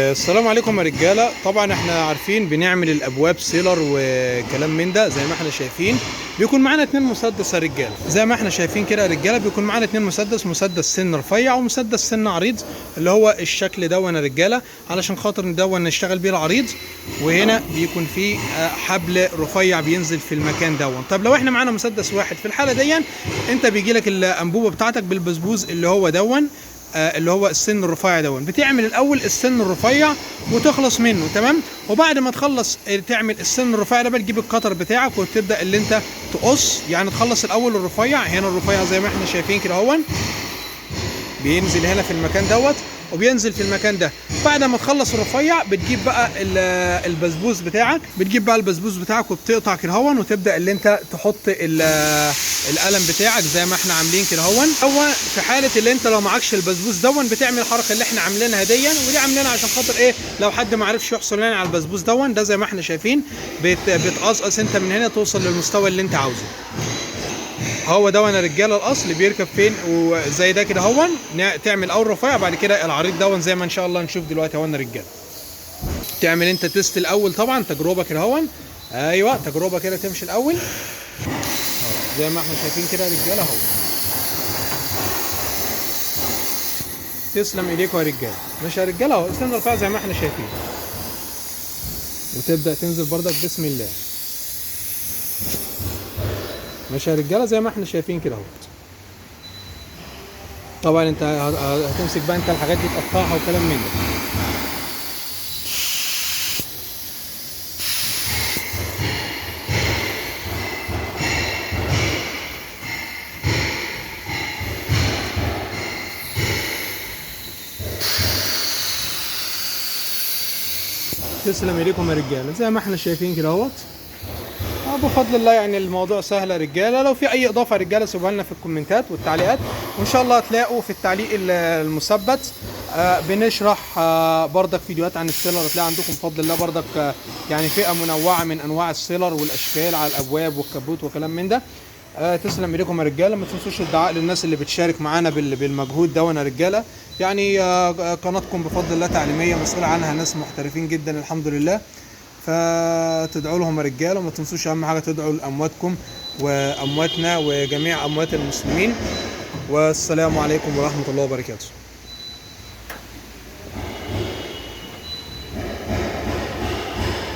السلام عليكم يا رجاله. طبعا احنا عارفين بنعمل الابواب سيلر وكلام من ده زي ما احنا شايفين. بيكون معانا اتنين مسدس يا رجاله، زي ما احنا شايفين كده يا رجاله. بيكون معانا اتنين مسدس سن رفيع ومسدس سن عريض، اللي هو الشكل دون يا رجاله، علشان خاطر ندون نشتغل بيه العريض. وهنا بيكون فيه حبل رفيع بينزل في المكان دون. طب لو احنا معانا مسدس واحد في الحاله دي، انت بيجي لك الانبوبه بتاعتك بالبسبوس اللي هو دون، اللي هو السن الرفيع دون. بتعمل الاول السن الرفيع وتخلص منه، تمام. وبعد ما تخلص تعمل السن الرفيع ده، بتجيب القطر بتاعك وتبدا اللي انت تقص. يعني تخلص الاول الرفيع. هنا الرفيع زي ما احنا شايفين كده اهون، بينزل هنا في المكان دوت وبينزل في المكان ده. بعد ما تخلص الرفيع بتجيب بقى البسبوس بتاعك وبتقطع كده هون، وتبدا اللي انت تحط القلم بتاعك زي ما احنا عاملين كده هون. هو في حاله اللي انت لو معكش البسبوس دون، بتعمل الحركه اللي احنا عاملينها دي، ودي عاملينها عشان خاطر ايه؟ لو حد ما عرفش يحصل يعني على البسبوس دون ده، زي ما احنا شايفين بتقصقص انت من هنا توصل للمستوى اللي انت عاوزه. هو دون يا رجاله الاصل بيركب فين، وزي ده كده هون. تعمل اول رفيع، بعد كده العريض دون زي ما ان شاء الله نشوف دلوقتي هون يا رجاله. تعمل انت تيست الاول، طبعا تجربه كده هون. ايوه تجربه كده تمشي الاول زي ما احنا شايفين كده يا رجاله اهو. تسلم ايديكم يا رجاله. ماشي يا رجاله اهو، السن رفيع زي ما احنا شايفين، وتبدا تنزل بردك بسم الله. ماشي يا رجاله زي ما احنا شايفين كده اهو. طبعا انت هتمسك بقى انت الحاجات دي تقطعها وكلام من ده. تسلم ايديكم يا رجاله زي ما احنا شايفين كده اهوت. بفضل الله يعني الموضوع سهل يا رجاله. لو في اي اضافه يا رجاله سيبوها لنا في الكومنتات والتعليقات، وان شاء الله هتلاقوا في التعليق المثبت بنشرح بردك فيديوهات عن السيلر. هتلاقي عندكم بفضل الله بردك يعني فئه منوعه من انواع السيلر والاشكال على الابواب والكبوت وكلام من ده. تسلم ايديكم يا رجاله. ما تنسوش الدعاء للناس اللي بتشارك معانا بالمجهود ده يا رجاله. يعني قناتكم بفضل الله تعليميه مسؤول عنها ناس محترفين جدا الحمد لله، فتدعوا لهم يا رجاله. وما تنسوش اهم حاجه تدعوا لامواتكم وامواتنا وجميع اموات المسلمين. والسلام عليكم ورحمه الله وبركاته.